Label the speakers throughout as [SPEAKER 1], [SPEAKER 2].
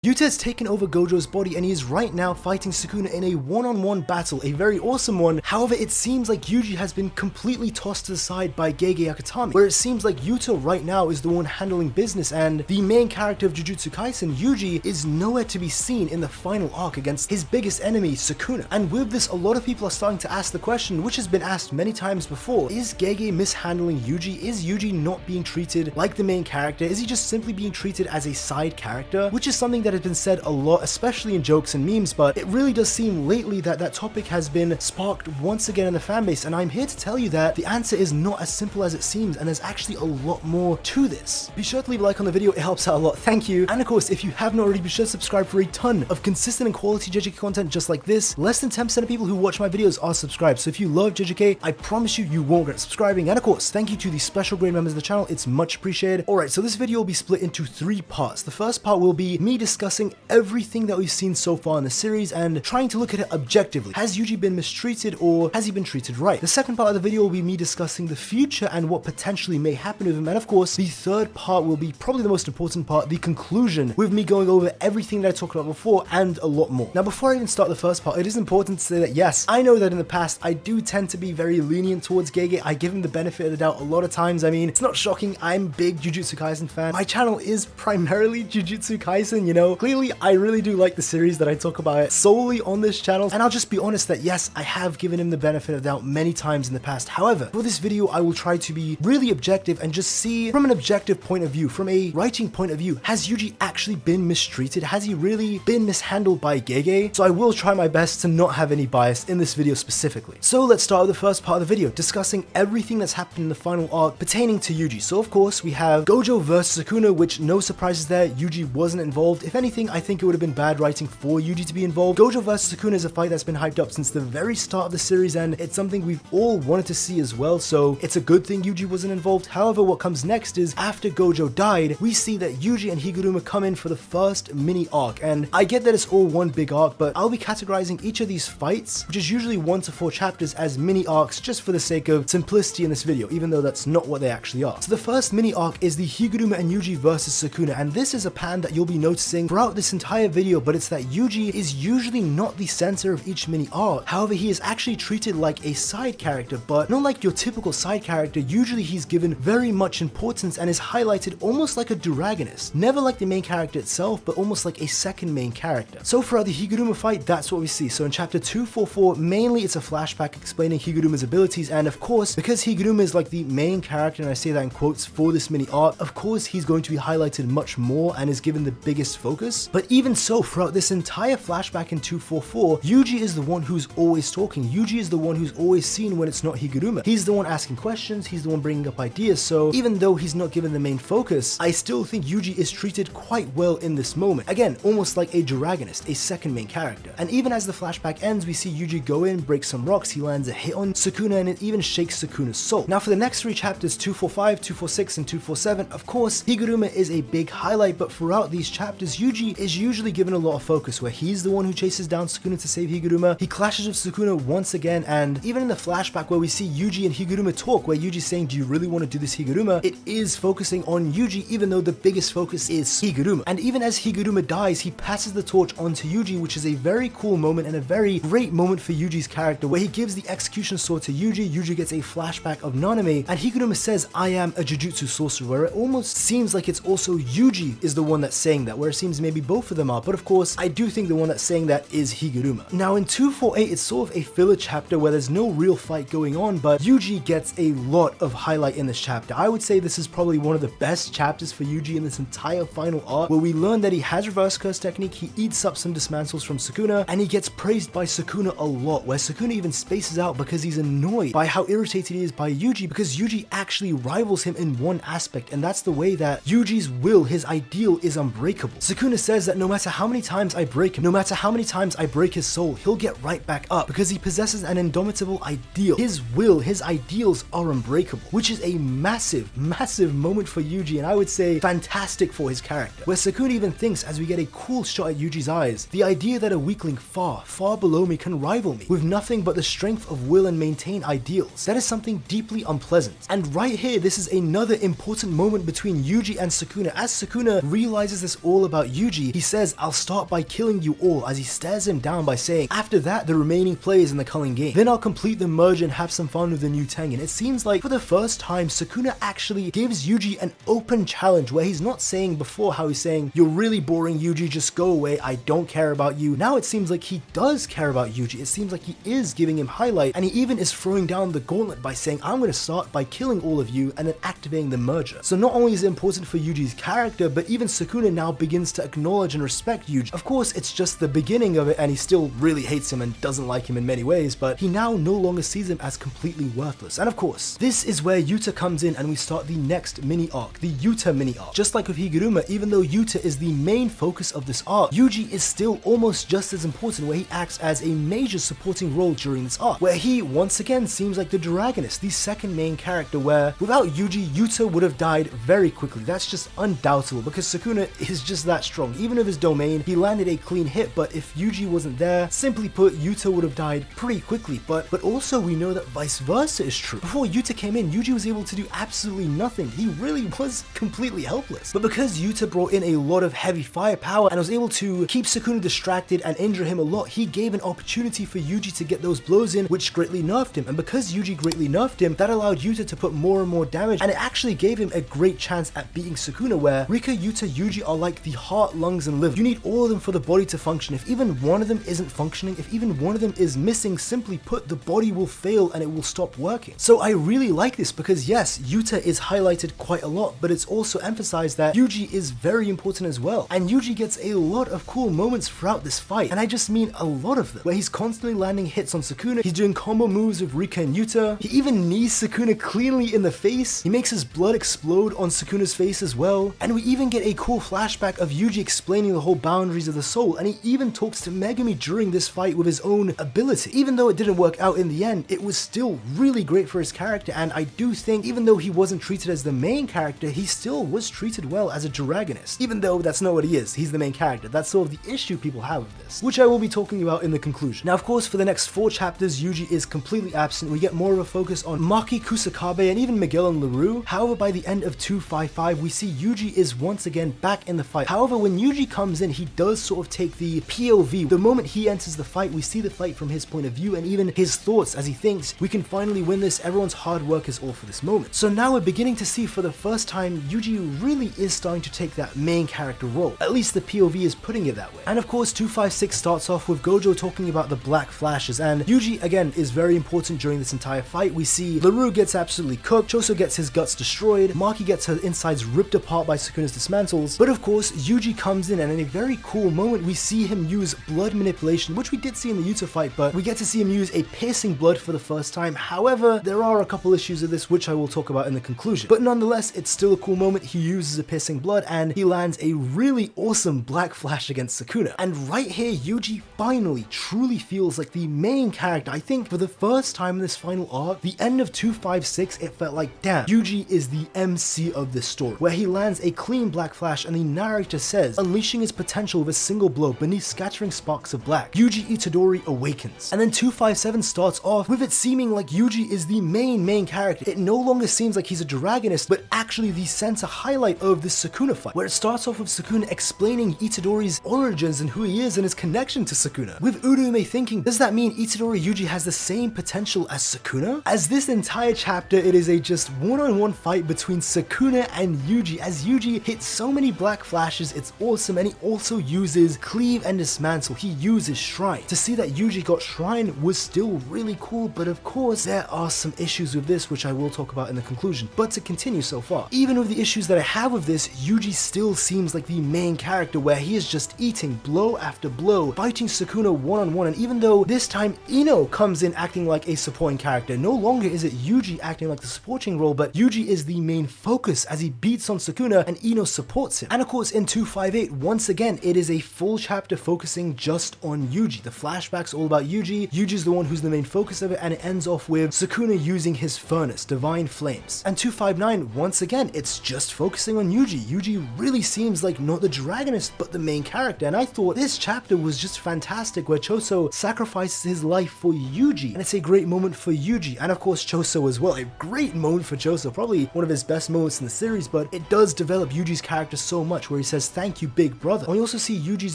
[SPEAKER 1] Yuta has taken over Gojo's body and he is right now fighting Sukuna in a one-on-one battle, a very awesome one. However, it seems like Yuji has been completely tossed to the side by Gege AKUTAMI, where it seems like Yuta right now is the one handling business and the main character of Jujutsu Kaisen, Yuji, is nowhere to be seen in the final arc against his biggest enemy, Sukuna. And with this, a lot of people are starting to ask the question, which has been asked many times before, is Gege mishandling Yuji? Is Yuji not being treated like the main character? Is he just simply being treated as a side character? Which is something that has been said a lot, especially in jokes and memes, but it really does seem lately that that topic has been sparked once again in the fanbase, and I'm here to tell you that the answer is not as simple as it seems, and there's actually a lot more to this. Be sure to leave a like on the video, it helps out a lot, thank you. And of course, if you haven't already, be sure to subscribe for a ton of consistent and quality JJK content just like this. Less than 10% of people who watch my videos are subscribed, so if you love JJK, I promise you, you won't regret subscribing. And of course, thank you to the special grade members of the channel, it's much appreciated. Alright, so this video will be split into 3 parts. The first part will be me discussing everything that we've seen so far in the series and trying to look at it objectively. Has Yuji been mistreated or has he been treated right? The second part of the video will be me discussing the future and what potentially may happen with him, and of course the third part will be probably the most important part, the conclusion, with me going over everything that I talked about before and a lot more. Now before I even start the first part, it is important to say that yes, I know that in the past I do tend to be very lenient towards Gege. I give him the benefit of the doubt a lot of times. I mean, it's not shocking, I'm a big Jujutsu Kaisen fan. My channel is primarily Jujutsu Kaisen, you know. Clearly I really do like the series that I talk about it solely on this channel, and I'll just be honest that yes, I have given him the benefit of the doubt many times in the past. However, for this video I will try to be really objective and just see from an objective point of view, from a writing point of view, has Yuji actually been mistreated? Has he really been mishandled by Gege? So I will try my best to not have any bias in this video specifically. So let's start with the first part of the video, discussing everything that's happened in the final arc pertaining to Yuji. So of course we have Gojo versus Sukuna, which no surprises there, Yuji wasn't involved. If anything, I think it would have been bad writing for Yuji to be involved. Gojo vs Sukuna is a fight that's been hyped up since the very start of the series, and it's something we've all wanted to see as well, so it's a good thing Yuji wasn't involved. However, what comes next is, after Gojo died, we see that Yuji and Higuruma come in for the first mini arc, and I get that it's all one big arc, but I'll be categorizing each of these fights, which is usually 1 to 4 chapters, as mini arcs just for the sake of simplicity in this video, even though that's not what they actually are. So the first mini arc is the Higuruma and Yuji versus Sukuna, and this is a pattern that you'll be noticing throughout this entire video, but it's that Yuji is usually not the center of each mini arc. However, he is actually treated like a side character, but not like your typical side character. Usually he's given very much importance and is highlighted almost like a Duragonist. Never like the main character itself, but almost like a second main character. So throughout the Higuruma fight, that's what we see. So in chapter 244, mainly it's a flashback explaining Higuruma's abilities, and of course, because Higuruma is like the main character, and I say that in quotes, for this mini arc, of course he's going to be highlighted much more and is given the biggest focus. But even so, throughout this entire flashback in 244, Yuji is the one who's always talking. Yuji is the one who's always seen when it's not Higuruma. He's the one asking questions, he's the one bringing up ideas, so even though he's not given the main focus, I still think Yuji is treated quite well in this moment. Again, almost like a Duragonist, a second main character. And even as the flashback ends, we see Yuji go in, break some rocks, he lands a hit on Sukuna, and it even shakes Sukuna's soul. Now for the next 3 chapters, 245, 246, and 247, of course, Higuruma is a big highlight, but throughout these chapters, Yuji is usually given a lot of focus, where he's the one who chases down Sukuna to save Higuruma. He clashes with Sukuna once again, and even in the flashback where we see Yuji and Higuruma talk, where Yuji's saying, do you really want to do this, Higuruma? It is focusing on Yuji, even though the biggest focus is Higuruma. And even as Higuruma dies, he passes the torch on to Yuji, which is a very cool moment and a very great moment for Yuji's character, where he gives the execution sword to Yuji. Yuji gets a flashback of Naname, and Higuruma says, I am a Jujutsu sorcerer, where it almost seems like it's also Yuji is the one that's saying that, where it seems maybe both of them are, but of course, I do think the one that's saying that is Higuruma. Now in 248, it's sort of a filler chapter where there's no real fight going on, but Yuji gets a lot of highlight in this chapter. I would say this is probably one of the best chapters for Yuji in this entire final arc, where we learn that he has reverse curse technique, he eats up some dismantles from Sukuna, and he gets praised by Sukuna a lot, where Sukuna even spaces out because he's annoyed by how irritated he is by Yuji, because Yuji actually rivals him in one aspect, and that's the way that Yuji's will, his ideal, is unbreakable. Sukuna says that no matter how many times I break him, no matter how many times I break his soul, he'll get right back up, because he possesses an indomitable ideal. His will, his ideals are unbreakable, which is a massive, massive moment for Yuji, and I would say fantastic for his character, where Sukuna even thinks, as we get a cool shot at Yuji's eyes, the idea that a weakling far, far below me can rival me with nothing but the strength of will and maintain ideals. That is something deeply unpleasant. And right here, this is another important moment between Yuji and Sukuna, as Sukuna realizes this all about Yuji, he says, "I'll start by killing you all," as he stares him down by saying, "After that, the remaining players in the culling game. Then I'll complete the merge and have some fun with the new Tengen." It seems like for the first time, Sukuna actually gives Yuji an open challenge where he's not saying before how he's saying, "You're really boring, Yuji, just go away, I don't care about you." Now it seems like he does care about Yuji. It seems like he is giving him highlight, and he even is throwing down the gauntlet by saying, "I'm going to start by killing all of you and then activating the merger." So not only is it important for Yuji's character, but even Sukuna now begins to acknowledge and respect Yuji. Of course, it's just the beginning of it, and he still really hates him and doesn't like him in many ways, but he now no longer sees him as completely worthless. And of course, this is where Yuta comes in and we start the next mini arc, the Yuta mini arc. Just like with Higuruma, even though Yuta is the main focus of this arc, Yuji is still almost just as important, where he acts as a major supporting role during this arc, where he once again seems like the dragonist, the second main character, where without Yuji, Yuta would have died very quickly. That's just undoubtable because Sukuna is just that strong. Even with his domain, he landed a clean hit, but if Yuji wasn't there, simply put, Yuta would have died pretty quickly. But also we know that vice versa is true. Before Yuta came in, Yuji was able to do absolutely nothing. He really was completely helpless. But because Yuta brought in a lot of heavy firepower and was able to keep Sukuna distracted and injure him a lot, he gave an opportunity for Yuji to get those blows in, which greatly nerfed him. And because Yuji greatly nerfed him, that allowed Yuta to put more and more damage, and it actually gave him a great chance at beating Sukuna, where Rika, Yuta, Yuji are like the heart, lungs, and liver. You need all of them for the body to function. If even one of them isn't functioning, if even one of them is missing, simply put, the body will fail and it will stop working. So I really like this because yes, Yuta is highlighted quite a lot, but it's also emphasized that Yuji is very important as well. And Yuji gets a lot of cool moments throughout this fight, and I just mean a lot of them, where he's constantly landing hits on Sukuna, he's doing combo moves with Rika and Yuta, he even knees Sukuna cleanly in the face, he makes his blood explode on Sukuna's face as well, and we even get a cool flashback of Yuji explaining the whole boundaries of the soul, and he even talks to Megumi during this fight with his own ability. Even though it didn't work out in the end, it was still really great for his character, and I do think even though he wasn't treated as the main character, he still was treated well as a dragonist, even though that's not what he is. He's the main character. That's sort of the issue people have with this, which I will be talking about in the conclusion. Now, of course, for the next 4 chapters, Yuji is completely absent. We get more of a focus on Maki, Kusakabe, and even Miguel and LaRue. However, by the end of 255, we see Yuji is once again back in the fight. However, when Yuji comes in, he does sort of take the POV. The moment he enters the fight, we see the fight from his point of view and even his thoughts as he thinks, "We can finally win this, everyone's hard work is all for this moment." So now we're beginning to see for the first time, Yuji really is starting to take that main character role. At least the POV is putting it that way. And of course, 256 starts off with Gojo talking about the black flashes, and Yuji again is very important during this entire fight. We see LaRue gets absolutely cooked, Choso gets his guts destroyed, Maki gets her insides ripped apart by Sukuna's dismantles, but of course Yuji comes in, and in a very cool moment we see him use blood manipulation, which we did see in the Yuta fight, but we get to see him use a piercing blood for the first time. However, there are a couple issues with this which I will talk about in the conclusion, but nonetheless it's still a cool moment. He uses a piercing blood and he lands a really awesome black flash against Sukuna, and right here Yuji finally truly feels like the main character. I think for the first time in this final arc, the end of 256, it felt like, damn, Yuji is the MC of this story, where he lands a clean black flash and the narrator says, unleashing his potential with a single blow beneath scattering sparks of black, Yuji Itadori awakens. And then 257 starts off with it seeming like Yuji is the main character. It no longer seems like he's a dragonist, but actually the center highlight of this Sukuna fight, where it starts off with Sukuna explaining Itadori's origins and who he is and his connection to Sukuna, with Urume thinking, does that mean Itadori Yuji has the same potential as Sukuna? As this entire chapter, it is a just one-on-one fight between Sukuna and Yuji, as Yuji hits so many black flashes, it's awesome, and he also uses cleave and dismantle. He uses shrine. To see that Yuji got shrine was still really cool, but of course there are some issues with this which I will talk about in the conclusion. But to continue so far, even with the issues that I have with this, Yuji still seems like the main character, where he is just eating blow after blow, fighting Sukuna one-on-one, and even though this time Ino comes in acting like a supporting character, no longer is it Yuji acting like the supporting role, but Yuji is the main focus as he beats on Sukuna and Ino supports him. And of course in 258, once again, it is a full chapter focusing just on Yuji. The flashback's all about Yuji. Yuji's the one who's the main focus of it, and it ends off with Sukuna using his furnace, Divine Flames. And 259, once again, it's just focusing on Yuji. Yuji really seems like not the dragonist, but the main character, and I thought this chapter was just fantastic, where Choso sacrifices his life for Yuji, and it's a great moment for Yuji, and of course Choso as well. A great moment for Choso, probably one of his best moments in the series, but it does develop Yuji's character so much, where he says, thank you, big brother. And we also see Yuji's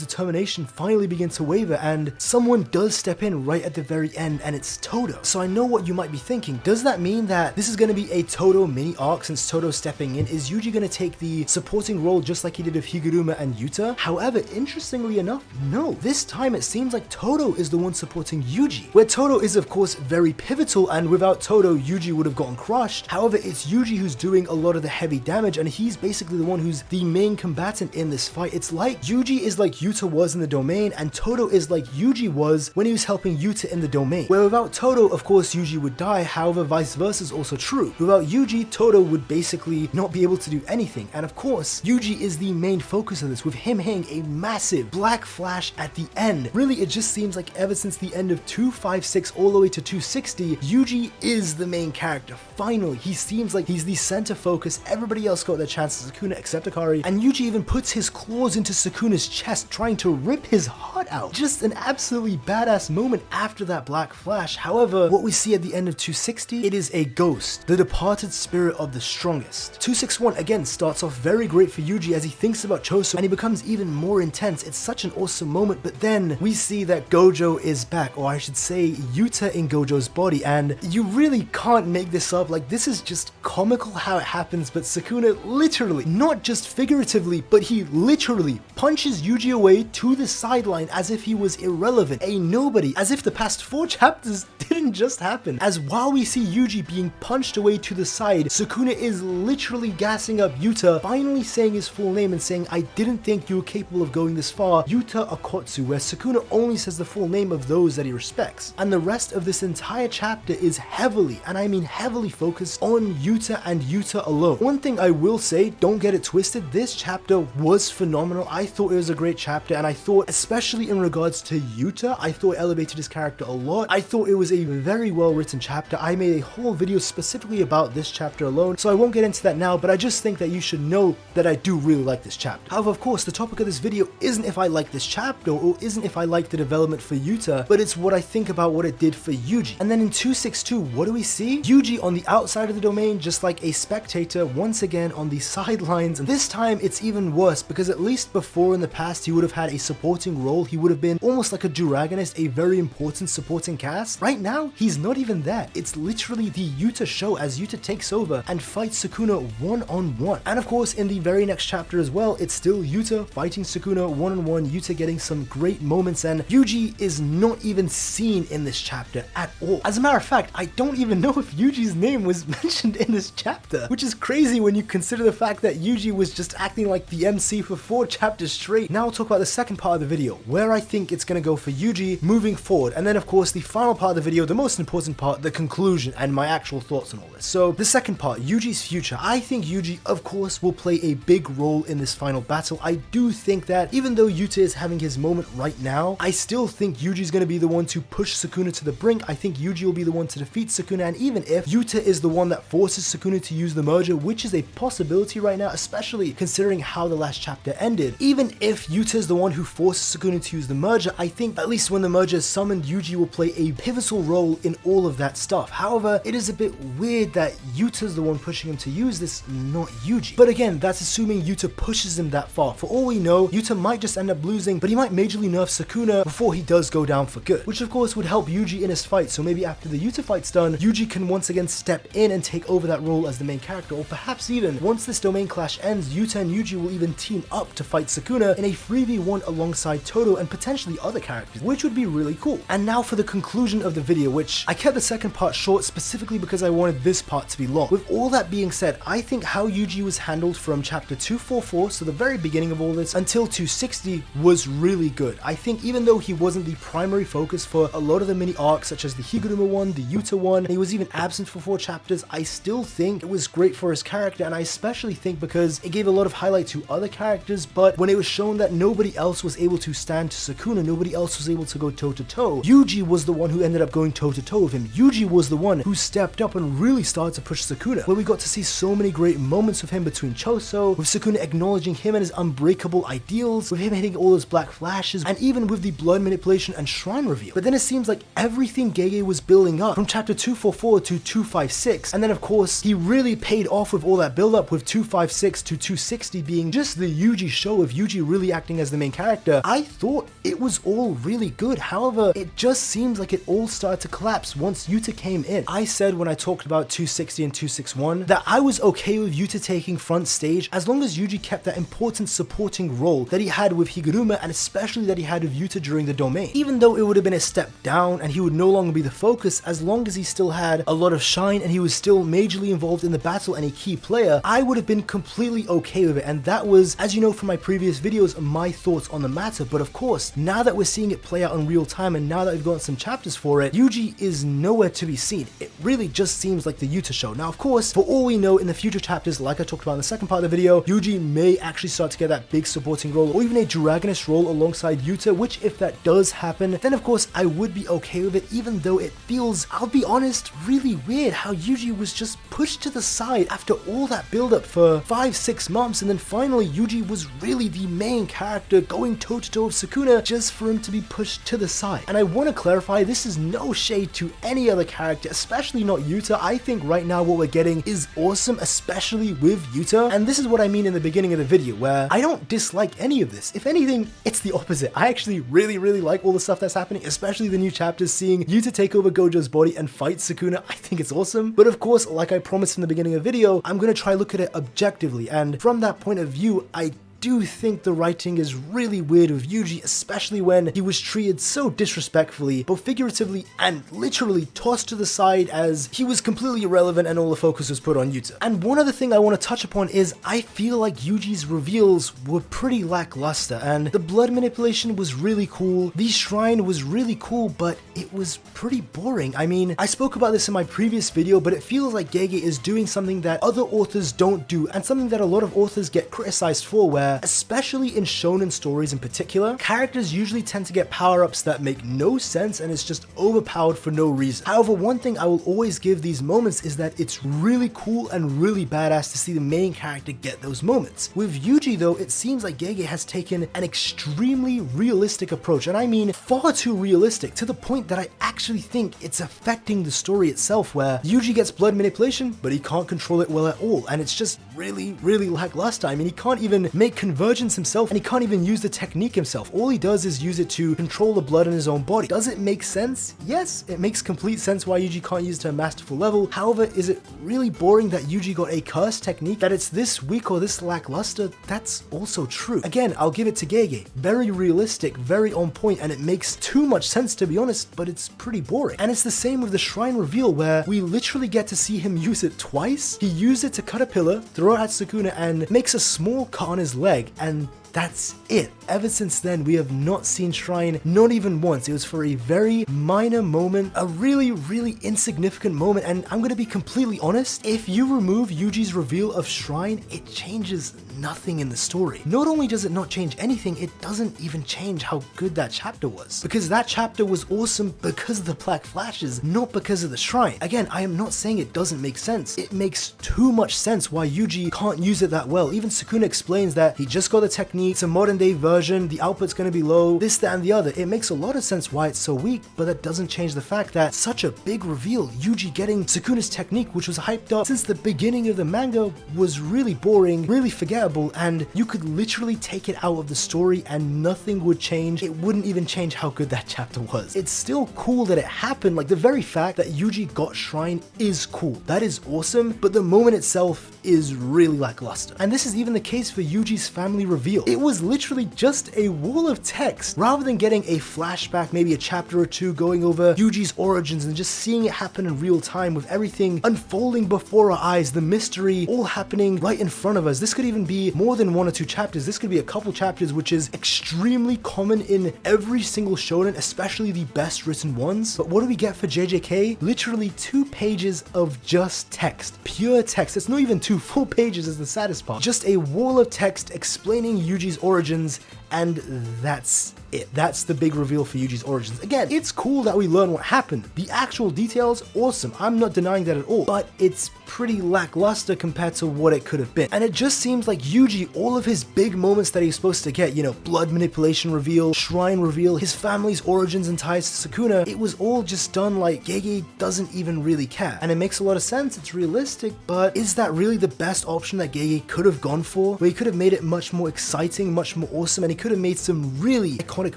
[SPEAKER 1] determination finally begin to waver, and someone does step in right at the very end, and it's Todo. So I know what you might be thinking. Does that mean that this is going to be a Todo mini arc since Todo's stepping in? Is Yuji going to take the supporting role just like he did with Higuruma and Yuta? However, interestingly enough, no. This time it seems like Todo is the one supporting Yuji, where Todo is of course very pivotal, and without Todo, Yuji would have gotten crushed. However, it's Yuji who's doing a lot of the heavy damage, and he's basically the one who's the main combatant in this fight. It's like Yuji is like Yuta was in the domain, and Todo is like Yuji was when he was helping Yuta in the domain, where without Todo, of course, Yuji would die. However, vice versa is also true. Without Yuji, Todo would basically not be able to do anything, and of course, Yuji is the main focus of this, with him hitting a massive black flash at the end. Really, it just seems like ever since the end of 256 all the way to 260, Yuji is the main character. Finally, he seems like he's the center focus. Everybody else got their chances, Sukuna except Akari, and Yuji even puts his claws into Sukuna's chest, trying to rip his heart out. Just an absolutely badass moment after that black flash. However, what we see at the end of 260, it is a ghost, the departed spirit of the strongest. 261 again starts off very great for Yuji as he thinks about Choso, and he becomes even more intense. It's such an awesome moment, but then we see that Gojo is back, or I should say Yuta in Gojo's body, and you really can't make this up. Like, this is just comical how it happens, but Sukuna literally, not just figuratively, but he literally punches Yuji away to the sideline as if he was irrelevant, a nobody, as if the past 4 chapters didn't just happen. As while we see Yuji being punched away to the side, Sukuna is literally gassing up Yuta, finally saying his full name and saying, "I didn't think you were capable of going this far, Yuta Akotsu," where Sukuna only says the full name of those that he respects. And the rest of this entire chapter is heavily, and I mean heavily, focused on Yuta and Yuta alone. One thing I will say, don't get it twisted, this chapter was phenomenal. I thought it was a great chapter, and I thought, especially in regards to Yuta, I thought it elevated his character a lot. I thought it was a very well written chapter. I made a whole video specifically about this chapter alone, so I won't get into that now, but I just think that you should know that I do really like this chapter. However, of course, the topic of this video isn't if I like this chapter, or isn't if I like the development for Yuta, but it's what I think about what it did for Yuji. And then in 262, what do we see? Yuji on the outside of the domain, just like a spectator, once again on the sidelines, and this time it's even worse, because at least before in the past he would have had a supporting role. He would have been almost like a Duragonist, a very important supporting cast. Right now, he's not even that. It's literally the Yuta show as Yuta takes over and fights Sukuna one-on-one. And of course, in the very next chapter as well, it's still Yuta fighting Sukuna one-on-one, Yuta getting some great moments, and Yuji is not even seen in this chapter at all. As a matter of fact, I don't even know if Yuji's name was mentioned in this chapter, which is crazy when you consider the fact that Yuji was just acting like the MC for 4 chapters straight. Now I'll talk about the second part of the video, where I think it's gonna go for Yuji moving forward, and then of course the final part of the video, the most important part, the conclusion, and my actual thoughts on all this. So the second part, Yuji's future. I think Yuji, of course, will play a big role in this final battle. I do think that even though Yuta is having his moment right now, I still think Yuji's gonna be the one to push Sukuna to the brink. I think Yuji will be the one to defeat Sukuna, and even if Yuta is the one that forces Sukuna to use the merger, which is a possibility right now, especially considering how the last chapter ended, even if Yuta is the one who forces Sukuna to use the merger, I think at least when the merger is summoned, Yuji will play a pivotal role in all of that stuff. However, it is a bit weird that Yuta's the one pushing him to use this, not Yuji. But again, that's assuming Yuta pushes him that far. For all we know, Yuta might just end up losing, but he might majorly nerf Sukuna before he does go down for good, which of course would help Yuji in his fight. So maybe after the Yuta fight's done, Yuji can once again step in and take over that role as the main character, or perhaps even once this domain clash ends, Yuta and Yuji will even team up to fight Sukuna in a 3v1 alongside Todo and potentially other characters, which would be really cool. And now for the conclusion of the video, which I kept the second part short specifically because I wanted this part to be long. With all that being said, I think how Yuji was handled from chapter 244, so the very beginning of all this, until 260 was really good. I think even though he wasn't the primary focus for a lot of the mini arcs, such as the Higuruma one, the Yuta one, and he was even absent for 4 chapters, I still think it was great for his character, and I especially think because it gave a lot of highlight to other characters, but when it was shown that nobody else was able to stand hand to Sukuna, nobody else was able to go toe-to-toe. Yuji was the one who ended up going toe-to-toe with him. Yuji was the one who stepped up and really started to push Sukuna, where we got to see so many great moments with him between Choso, with Sukuna acknowledging him and his unbreakable ideals, with him hitting all those black flashes, and even with the blood manipulation and shrine reveal. But then it seems like everything Gege was building up from chapter 244 to 256, and then of course he really paid off with all that build up with 256 to 260 being just the Yuji show of Yuji really acting as the main character. I thought it was all really good. However, it just seems like it all started to collapse once Yuta came in. I said when I talked about 260 and 261 that I was okay with Yuta taking front stage as long as Yuji kept that important supporting role that he had with Higuruma, and especially that he had with Yuta during the domain. Even though it would have been a step down and he would no longer be the focus, as long as he still had a lot of shine and he was still majorly involved in the battle and a key player, I would have been completely okay with it. And that was, as you know from my previous videos, my thoughts on the matter. But of course, now that we're seeing it play out in real time and now that we've gotten some chapters for it, Yuji is nowhere to be seen. It really just seems like the Yuta show. Now of course, for all we know, in the future chapters, like I talked about in the second part of the video, Yuji may actually start to get that big supporting role or even a dragonist role alongside Yuta, which if that does happen, then of course I would be okay with it, even though it feels, I'll be honest, really weird how Yuji was just pushed to the side after all that build up for 5-6 months, and then finally Yuji was really the main character going toe-to-toe with Sukuna just for him to be pushed to the side. And I want to clarify, this is no shade to any other character, especially not Yuta. I think right now what we're getting is awesome, especially with Yuta, and this is what I mean in the beginning of the video, where I don't dislike any of this. If anything, it's the opposite. I actually really like all the stuff that's happening, especially the new chapters, seeing Yuta take over Gojo's body and fight Sukuna. I think it's awesome. But of course, like I promised in the beginning of the video, I'm gonna try look at it objectively, and from that point of view, I do think the writing is really weird with Yuji, especially when he was treated so disrespectfully, both figuratively and literally tossed to the side as he was completely irrelevant and all the focus was put on Yuta. And one other thing I want to touch upon is I feel like Yuji's reveals were pretty lackluster, and the blood manipulation was really cool, the shrine was really cool, but it was pretty boring. I mean, I spoke about this in my previous video, but it feels like Gege is doing something that other authors don't do, and something that a lot of authors get criticized for, where especially in shonen stories in particular, characters usually tend to get power-ups that make no sense and it's just overpowered for no reason. However, one thing I will always give these moments is that it's really cool and really badass to see the main character get those moments. With Yuji though, it seems like Gege has taken an extremely realistic approach, and I mean far too realistic, to the point that I actually think it's affecting the story itself, where Yuji gets blood manipulation, but he can't control it well at all, and it's just really lackluster. I mean, he can't even make convergence himself, and he can't even use the technique himself. All he does is use it to control the blood in his own body. Does it make sense? Yes, it makes complete sense why Yuji can't use it to a masterful level. However, is it really boring that Yuji got a cursed technique, that it's this weak or this lackluster? That's also true. Again, I'll give it to Gege. Very realistic, very on point, and it makes too much sense to be honest, but it's pretty boring. And it's the same with the shrine reveal, where we literally get to see him use it twice. He used it to cut a pillar, throw it at Sukuna, and makes a small cut on his leg, and that's it. Ever since then, we have not seen Shrine, not even once. It was for a very minor moment, a really insignificant moment, and I'm gonna be completely honest, if you remove Yuji's reveal of Shrine, it changes nothing in the story. Not only does it not change anything, it doesn't even change how good that chapter was. Because that chapter was awesome because of the black flashes, not because of the Shrine. Again, I am not saying it doesn't make sense. It makes too much sense why Yuji can't use it that well. Even Sukuna explains that he just got the technique, it's a modern day version, the output's gonna be low, this, that, and the other. It makes a lot of sense why it's so weak, but that doesn't change the fact that such a big reveal, Yuji getting Sukuna's technique, which was hyped up since the beginning of the manga, was really boring, really forgettable, and you could literally take it out of the story and nothing would change. It wouldn't even change how good that chapter was. It's still cool that it happened. Like, the very fact that Yuji got Shrine is cool. That is awesome, but the moment itself is really lackluster. And this is even the case for Yuji's family reveal. It was literally just a wall of text. Rather than getting a flashback, maybe a chapter or two going over Yuji's origins and just seeing it happen in real time with everything unfolding before our eyes, the mystery all happening right in front of us. This could even be more than 1 or 2 chapters. This could be a couple chapters, which is extremely common in every single shonen, especially the best written ones. But what do we get for JJK? Literally 2 pages of just text. Pure text. It's not even 2 full pages is the saddest part. Just a wall of text explaining Yuji's origins and that's it. That's the big reveal for Yuji's origins. Again, it's cool that we learn what happened. The actual details, awesome. I'm not denying that at all, but it's pretty lackluster compared to what it could have been. And it just seems like Yuji, all of his big moments that he's supposed to get, you know, blood manipulation reveal, shrine reveal, his family's origins and ties to Sukuna, it was all just done like Gege doesn't even really care. And it makes a lot of sense, it's realistic, but is that really the best option that Gege could have gone for? Where he could have made it much more exciting, much more awesome, and he could have made some really iconic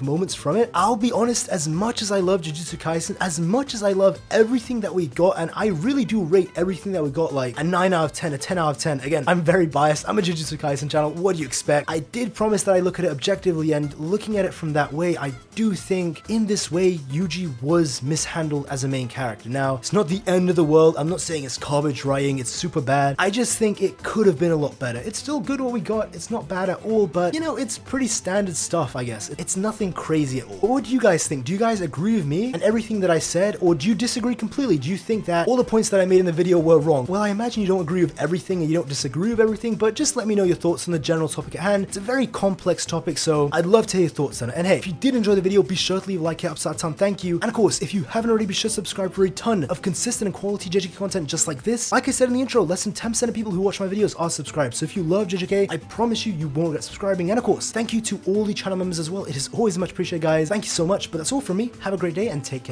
[SPEAKER 1] moments from it. I'll be honest, as much as I love Jujutsu Kaisen, as much as I love everything that we got, and I really do rate everything that we got like a 9 out of 10, a 10 out of 10. Again, I'm very biased. I'm a Jujutsu Kaisen channel. What do you expect? I did promise that I look at it objectively, and looking at it from that way, I do think in this way, Yuji was mishandled as a main character. Now, it's not the end of the world. I'm not saying it's garbage writing, it's super bad. I just think it could have been a lot better. It's still good what we got. It's not bad at all, but you know, it's pretty standard stuff, I guess. It's nothing crazy at all. But what do you guys think? Do you guys agree with me and everything that I said, or do you disagree completely? Do you think that all the points that I made in the video were wrong? Well, I imagine you don't agree with everything and you don't disagree with everything, but just let me know your thoughts on the general topic at hand. It's a very complex topic, so I'd love to hear your thoughts on it. And hey, if you did enjoy the video, be sure to leave a like, hit upside down, thank you. And of course, if you haven't already, be sure to subscribe for a ton of consistent and quality JJK content just like this. Like I said in the intro, less than 10% of people who watch my videos are subscribed. So if you love JJK, I promise you, you won't regret subscribing. And of course, thank you to all the channel members as well. It is always much appreciated, guys. Thank you so much, but that's all from me. Have a great day and take care.